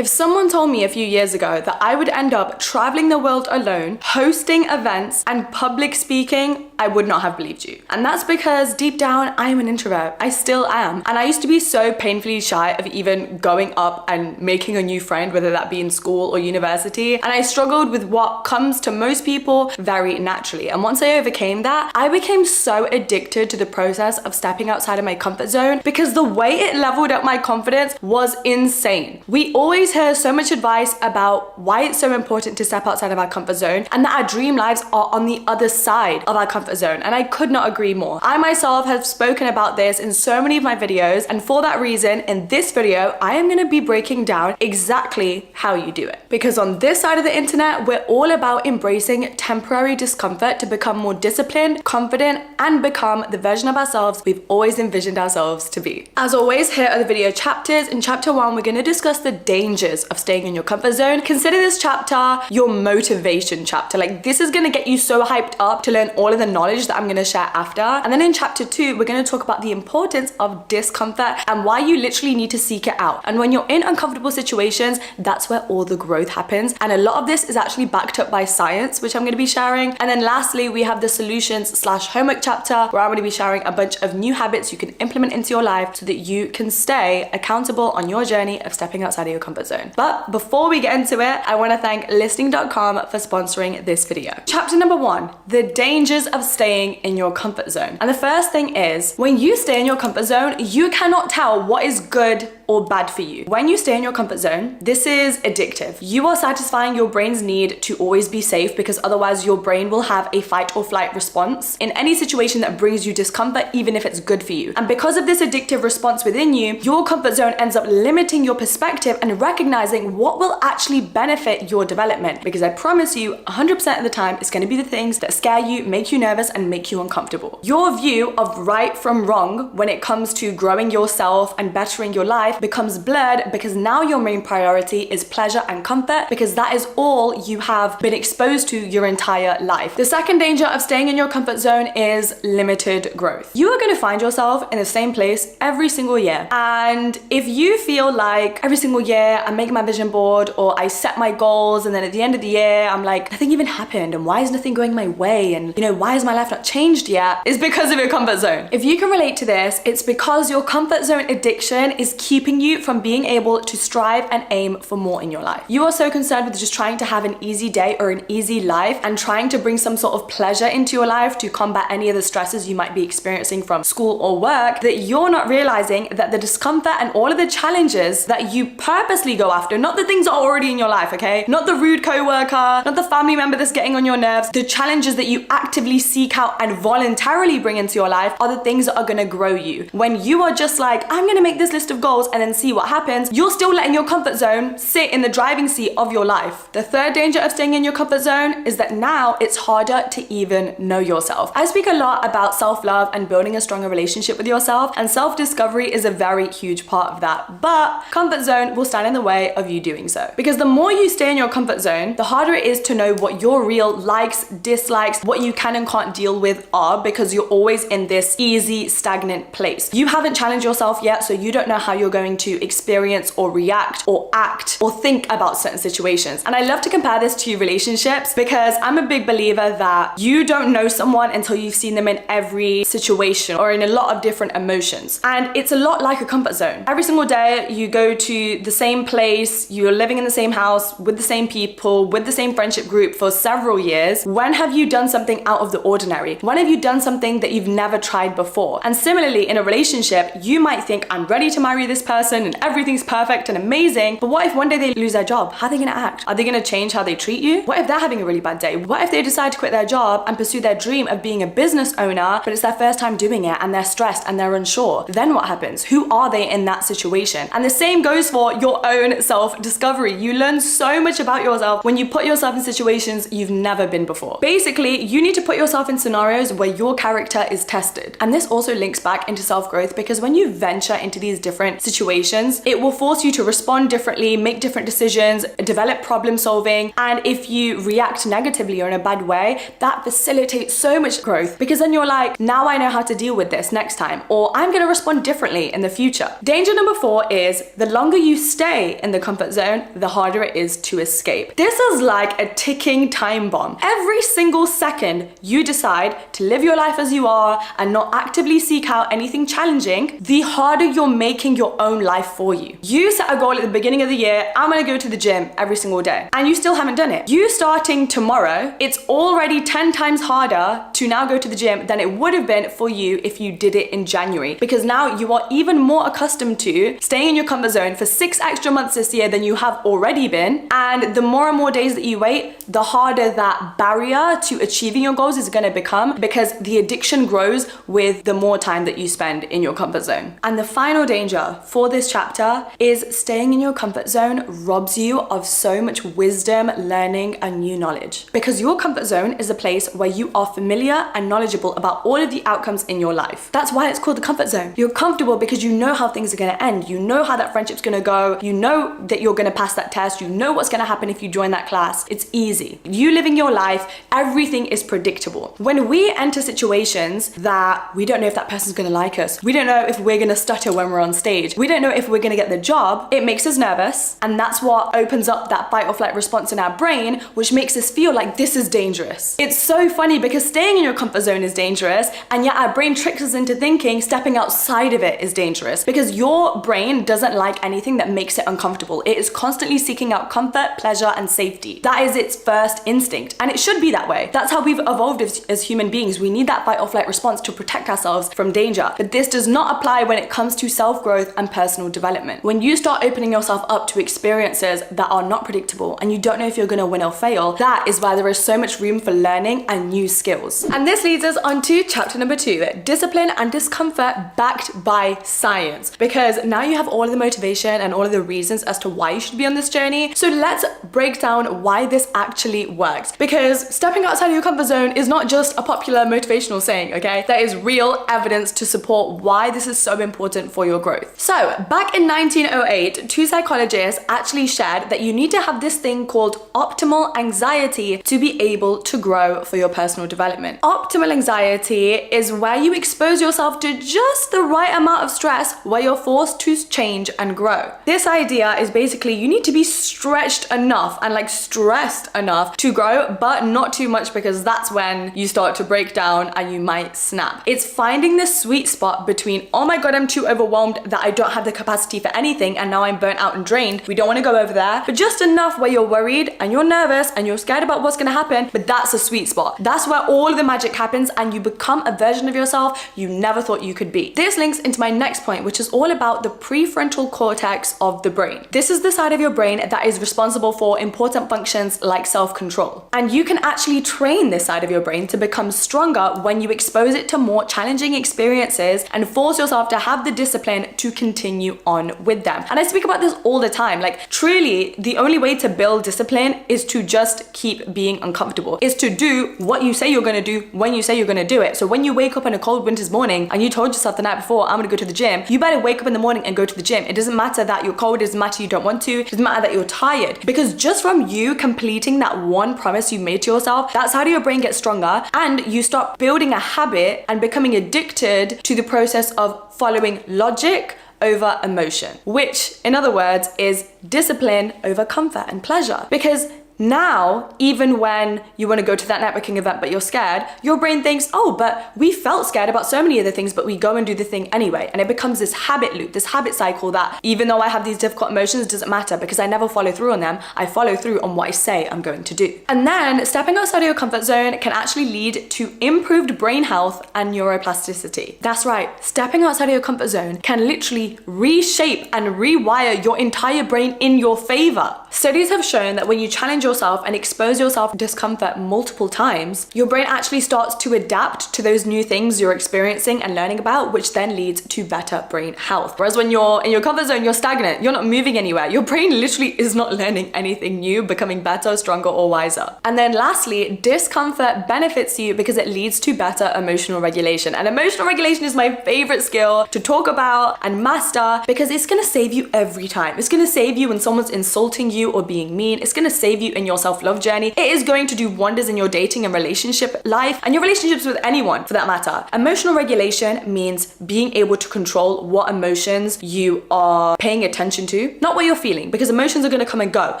If someone told me a few years ago that I would end up traveling the world alone, hosting events, and public speaking, I would not have believed you. And that's because deep down, I am an introvert. I still am. And I used to be so painfully shy of even going up and making a new friend, whether that be in school or university. And I struggled with what comes to most people very naturally. And once I overcame that, I became so addicted to the process of stepping outside of my comfort zone because the way it leveled up my confidence was insane. We always hear so much advice about why it's so important to step outside of our comfort zone and that our dream lives are on the other side of our comfort zone. And I could not agree more. I myself have spoken about this in so many of my videos, and for that reason, in this video, I am going to be breaking down exactly how you do it. Because on this side of the internet, we're all about embracing temporary discomfort to become more disciplined, confident, and become the version of ourselves we've always envisioned ourselves to be. As always, here are the video chapters. In chapter 1, we're going to discuss the dangers of staying in your comfort zone. Consider this chapter your motivation chapter. Like, this is going to get you so hyped up to learn all of the knowledge that I'm going to share after. And then in chapter 2, we're going to talk about the importance of discomfort and why you literally need to seek it out. And when you're in uncomfortable situations, that's where all the growth happens. And a lot of this is actually backed up by science, which I'm going to be sharing. And then lastly, we have the solutions/homework chapter, where I'm going to be sharing a bunch of new habits you can implement into your life so that you can stay accountable on your journey of stepping outside of your comfort zone. But before we get into it, I want to thank listening.com for sponsoring this video. Chapter number 1, the dangers of staying in your comfort zone. And the first thing is, when you stay in your comfort zone, you cannot tell what is good or bad for you. When you stay in your comfort zone, this is addictive. You are satisfying your brain's need to always be safe, because otherwise your brain will have a fight or flight response in any situation that brings you discomfort, even if it's good for you. And because of this addictive response within you, your comfort zone ends up limiting your perspective and recognizing what will actually benefit your development. Because I promise you, 100% of the time, it's going to be the things that scare you, make you nervous, and make you uncomfortable. Your view of right from wrong when it comes to growing yourself and bettering your life becomes blurred, because now your main priority is pleasure and comfort, because that is all you have been exposed to your entire life. The second danger of staying in your comfort zone is limited growth. You are going to find yourself in the same place every single year. And if you feel like every single year I make my vision board or I set my goals, and then at the end of the year I'm like, nothing even happened, and why is nothing going my way, and why has my life not changed yet, is because of your comfort zone. If you can relate to this, it's because your comfort zone addiction is keeping you from being able to strive and aim for more in your life. You are so concerned with just trying to have an easy day or an easy life and trying to bring some sort of pleasure into your life to combat any of the stresses you might be experiencing from school or work, that you're not realizing that the discomfort and all of the challenges that you purposely go after, not the things that are already in your life, okay? Not the rude coworker, not the family member that's getting on your nerves, the challenges that you actively seek out and voluntarily bring into your life are the things that are gonna grow you. When you are just like, I'm gonna make this list of goals and then see what happens, you're still letting your comfort zone sit in the driving seat of your life. The third danger of staying in your comfort zone is that now it's harder to even know yourself. I speak a lot about self-love and building a stronger relationship with yourself, and self-discovery is a very huge part of that. But comfort zone will stand in the way of you doing so. Because the more you stay in your comfort zone, the harder it is to know what your real likes, dislikes, what you can and can't deal with are, because you're always in this easy, stagnant place. You haven't challenged yourself yet, so you don't know how you're going to experience or react or act or think about certain situations. And I love to compare this to relationships, because I'm a big believer that you don't know someone until you've seen them in every situation or in a lot of different emotions. And it's a lot like a comfort zone. Every single day you go to the same place, you're living in the same house with the same people, with the same friendship group for several years. When have you done something out of the ordinary? When have you done something that you've never tried before? And similarly, in a relationship, you might think, I'm ready to marry this person and everything's perfect and amazing, but what if one day they lose their job? How are they gonna act? Are they gonna change how they treat you? What if they're having a really bad day? What if they decide to quit their job and pursue their dream of being a business owner, but it's their first time doing it and they're stressed and they're unsure? Then what happens? Who are they in that situation? And the same goes for your own self-discovery. You learn so much about yourself when you put yourself in situations you've never been before. Basically, you need to put yourself yourself in scenarios where your character is tested. And this also links back into self-growth, because when you venture into these different situations, it will force you to respond differently, make different decisions, develop problem solving. And if you react negatively or in a bad way, that facilitates so much growth, because then you're like, now I know how to deal with this next time, or I'm going to respond differently in the future. Danger number 4 is the longer you stay in the comfort zone, the harder it is to escape. This is like a ticking time bomb. Every single second you decide to live your life as you are and not actively seek out anything challenging, the harder you're making your own life for you. You set a goal at the beginning of the year, I'm gonna go to the gym every single day, and you still haven't done it. You starting tomorrow, it's already 10 times harder to now go to the gym than it would have been for you if you did it in January, because now you are even more accustomed to staying in your comfort zone for 6 extra months this year than you have already been. And the more and more days that you wait, the harder that barrier to achieving your goals is going to become, because the addiction grows with the more time that you spend in your comfort zone. And the final danger for this chapter is staying in your comfort zone robs you of so much wisdom, learning, and new knowledge, because your comfort zone is a place where you are familiar and knowledgeable about all of the outcomes in your life. That's why it's called the comfort zone. You're comfortable because you know how things are going to end. You know how that friendship's going to go. You know that you're going to pass that test. You know what's going to happen if you join that class. It's easy. You living your life, everything is predictable. When we enter situations that we don't know if that person's going to like us, we don't know if we're going to stutter when we're on stage, we don't know if we're going to get the job, it makes us nervous. And that's what opens up that fight or flight response in our brain, which makes us feel like this is dangerous. It's so funny because staying in your comfort zone is dangerous, and yet our brain tricks us into thinking stepping outside of it is dangerous, because your brain doesn't like anything that makes it uncomfortable. It is constantly seeking out comfort, pleasure, and safety. That is its first instinct, and it should be that way. That's how we've evolved as human beings. We need that fight or flight response to protect ourselves from danger. But this does not apply when it comes to self-growth and personal development. When you start opening yourself up to experiences that are not predictable and you don't know if you're going to win or fail, that is where there is so much room for learning and new skills. And this leads us on to chapter number 2, discipline and discomfort backed by science, because now you have all of the motivation and all of the reasons as to why you should be on this journey. So let's break down why this actually works, because stepping outside of your comfort zone is not just a popular motivational saying, okay? There is real evidence to support why this is so important for your growth. So back in 1908, 2 psychologists actually shared that you need to have this thing called optimal anxiety to be able to grow for your personal development. Optimal anxiety is where you expose yourself to just the right amount of stress where you're forced to change and grow. This idea is basically you need to be stretched enough and like stressed enough to grow, but not too much, because that's when you start to break down and you might snap. It's finding the sweet spot between, oh my god, I'm too overwhelmed that I don't have the capacity for anything and now I'm burnt out and drained. We don't want to go over there, but just enough where you're worried and you're nervous and you're scared about what's going to happen, but that's a sweet spot. That's where all of the magic happens and you become a version of yourself you never thought you could be. This links into my next point, which is all about the prefrontal cortex of the brain. This is the side of your brain that is responsible for important functions like self-control. And you can actually train this side of your brain to become stronger when you expose it to more challenging experiences and force yourself to have the discipline to continue on with them. And I speak about this all the time. Like, truly, the only way to build discipline is to just keep being uncomfortable, is to do what you say you're gonna do when you say you're gonna do it. So when you wake up on a cold winter's morning and you told yourself the night before, I'm gonna go to the gym, you better wake up in the morning and go to the gym. It doesn't matter that you're cold, it doesn't matter you don't want to, it doesn't matter that you're tired, because just from you completing that one promise you made to yourself, that's how your brain gets stronger, and you start building a habit and becoming addicted to the process of following logic over emotion, which in other words is discipline over comfort and pleasure. Because now, even when you want to go to that networking event but you're scared, your brain thinks, oh, but we felt scared about so many other things, but we go and do the thing anyway. And it becomes this habit loop, this habit cycle that even though I have these difficult emotions, it doesn't matter because I never follow through on them. I follow through on what I say I'm going to do. And then stepping outside of your comfort zone can actually lead to improved brain health and neuroplasticity. That's right, stepping outside of your comfort zone can literally reshape and rewire your entire brain in your favor. Studies have shown that when you challenge yourself and expose yourself to discomfort multiple times, your brain actually starts to adapt to those new things you're experiencing and learning about, which then leads to better brain health. Whereas when you're in your comfort zone, you're stagnant, you're not moving anywhere. Your brain literally is not learning anything new, becoming better, stronger, or wiser. And then lastly, discomfort benefits you because it leads to better emotional regulation. And emotional regulation is my favorite skill to talk about and master because it's gonna save you every time. It's gonna save you when someone's insulting you or being mean. It's gonna save you in your self-love journey. It is going to do wonders in your dating and relationship life and your relationships with anyone for that matter. Emotional regulation means being able to control what emotions you are paying attention to, not what you're feeling, because emotions are gonna come and go,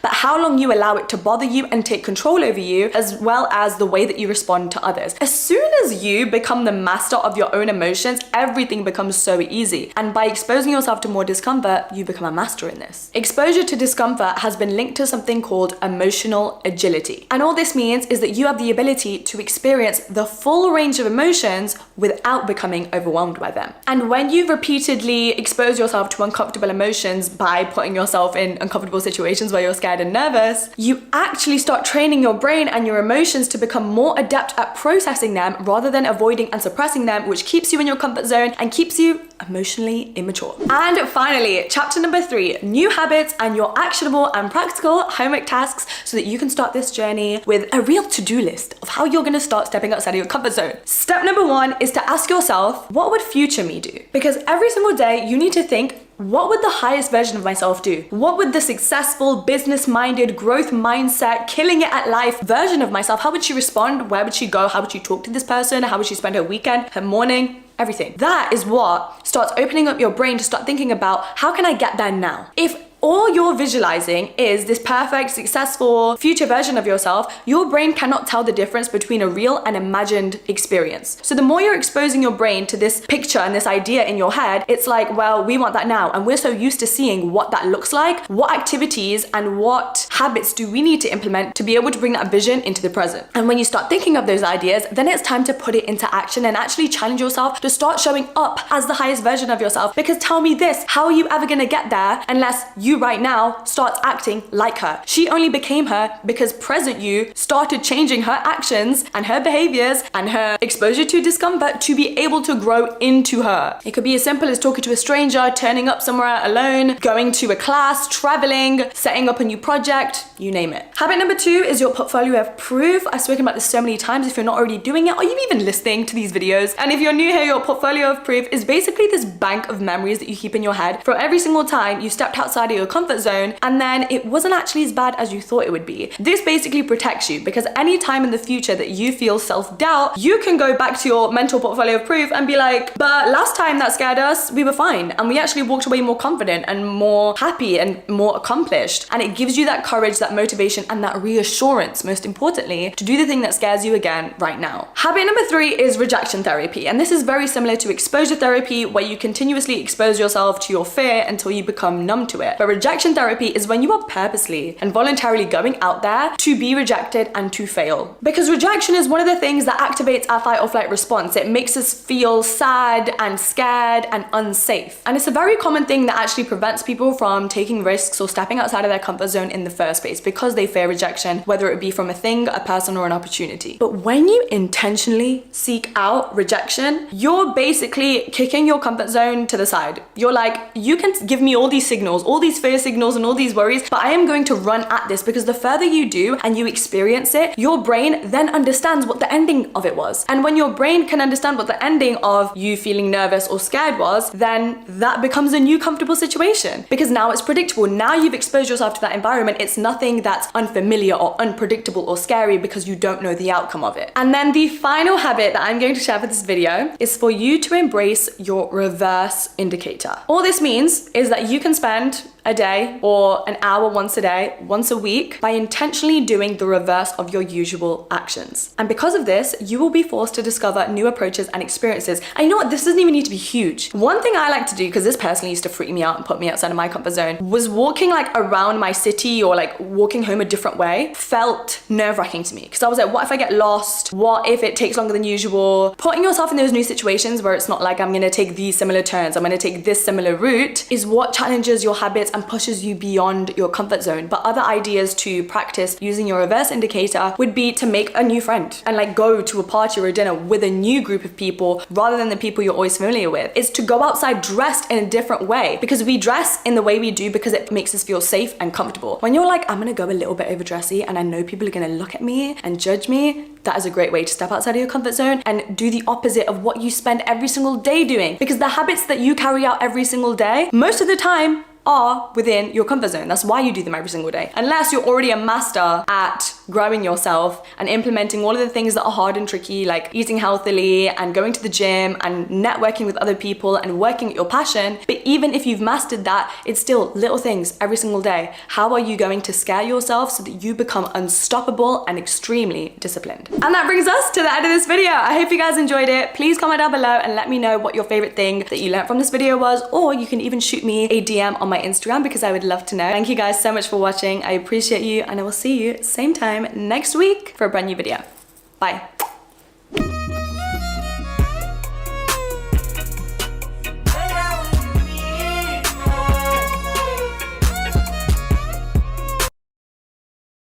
but how long you allow it to bother you and take control over you, as well as the way that you respond to others. As soon as you become the master of your own emotions, everything becomes so easy. And by exposing yourself to more discomfort, you become a master in this. Exposure to discomfort has been linked to something called emotional agility. And all this means is that you have the ability to experience the full range of emotions without becoming overwhelmed by them. And when you repeatedly expose yourself to uncomfortable emotions by putting yourself in uncomfortable situations where you're scared and nervous, you actually start training your brain and your emotions to become more adept at processing them rather than avoiding and suppressing them, which keeps you in your comfort zone and keeps you emotionally immature. And finally, chapter number 3, new habits and your actionable and practical homework tasks so that you can start this journey with a real to-do list of how you're gonna start stepping outside of your comfort zone. Step number 1 is to ask yourself, what would future me do? Because every single day you need to think, what would the highest version of myself do? What would the successful, business-minded, growth mindset, killing it at life version of myself, how would she respond? Where would she go? How would she talk to this person? How would she spend her weekend, her morning? Everything. That is what starts opening up your brain to start thinking about, how can I get there now? If all you're visualizing is this perfect, successful future version of yourself, your brain cannot tell the difference between a real and imagined experience. So the more you're exposing your brain to this picture and this idea in your head, it's like, well, we want that now. And we're so used to seeing what that looks like, what activities and what habits do we need to implement to be able to bring that vision into the present. And when you start thinking of those ideas, then it's time to put it into action and actually challenge yourself to start showing up as the highest version of yourself. Because tell me this, how are you ever gonna get there unless you right now starts acting like her? She only became her because present you started changing her actions and her behaviors and her exposure to discomfort to be able to grow into her. It could be as simple as talking to a stranger, turning up somewhere alone, going to a class, traveling, setting up a new project, you name it. Habit number 2 is your portfolio of proof. I've spoken about this so many times. If you're not already doing it, are you even listening to these videos? And if you're new here, your portfolio of proof is basically this bank of memories that you keep in your head from every single time you stepped outside of your comfort zone and then it wasn't actually as bad as you thought it would be. This basically protects you because any time in the future that you feel self-doubt, you can go back to your mental portfolio of proof and be like, but last time that scared us, we were fine. And we actually walked away more confident and more happy and more accomplished. And it gives you that courage, that motivation, and that reassurance, most importantly, to do the thing that scares you again right now. Habit number 3 is rejection therapy. And this is very similar to exposure therapy, where you continuously expose yourself to your fear until you become numb to it. But rejection therapy is when you are purposely and voluntarily going out there to be rejected and to fail. Because rejection is one of the things that activates our fight or flight response. It makes us feel sad and scared and unsafe. And it's a very common thing that actually prevents people from taking risks or stepping outside of their comfort zone in the first place because they fear rejection, whether it be from a thing, a person, or an opportunity. But when you intentionally seek out rejection, you're basically kicking your comfort zone to the side. You're like, you can give me all these signals, all these fear signals and all these worries, but I am going to run at this because the further you do and you experience it, your brain then understands what the ending of it was. And when your brain can understand what the ending of you feeling nervous or scared was, then that becomes a new comfortable situation because now it's predictable. Now you've exposed yourself to that environment. It's nothing that's unfamiliar or unpredictable or scary because you don't know the outcome of it. And then the final habit that I'm going to share for this video is for you to embrace your reverse indicator. All this means is that you can spend a day or an hour once a day, once a week, by intentionally doing the reverse of your usual actions. And because of this, you will be forced to discover new approaches and experiences. And you know what? This doesn't even need to be huge. One thing I like to do, because this personally used to freak me out and put me outside of my comfort zone, was walking like around my city or like walking home a different way felt nerve-wracking to me. Because I was like, what if I get lost? What if it takes longer than usual? Putting yourself in those new situations where it's not like I'm gonna take these similar turns, I'm gonna take this similar route, is what challenges your habits and pushes you beyond your comfort zone. But other ideas to practice using your reverse indicator would be to make a new friend and like go to a party or a dinner with a new group of people rather than the people you're always familiar with. It's to go outside dressed in a different way, because we dress in the way we do because it makes us feel safe and comfortable. When you're like, I'm gonna go a little bit overdressy and I know people are gonna look at me and judge me, that is a great way to step outside of your comfort zone and do the opposite of what you spend every single day doing. Because the habits that you carry out every single day, most of the time, are within your comfort zone. That's why you do them every single day. Unless you're already a master at growing yourself and implementing all of the things that are hard and tricky, like eating healthily and going to the gym and networking with other people and working at your passion. But even if you've mastered that, it's still little things every single day. How are you going to scare yourself so that you become unstoppable and extremely disciplined? And that brings us to the end of this video. I hope you guys enjoyed it. Please comment down below and let me know what your favorite thing that you learned from this video was, or you can even shoot me a DM on my Instagram because I would love to know. Thank you guys so much for watching. I appreciate you, and I will see you same time next week for a brand new video. Bye.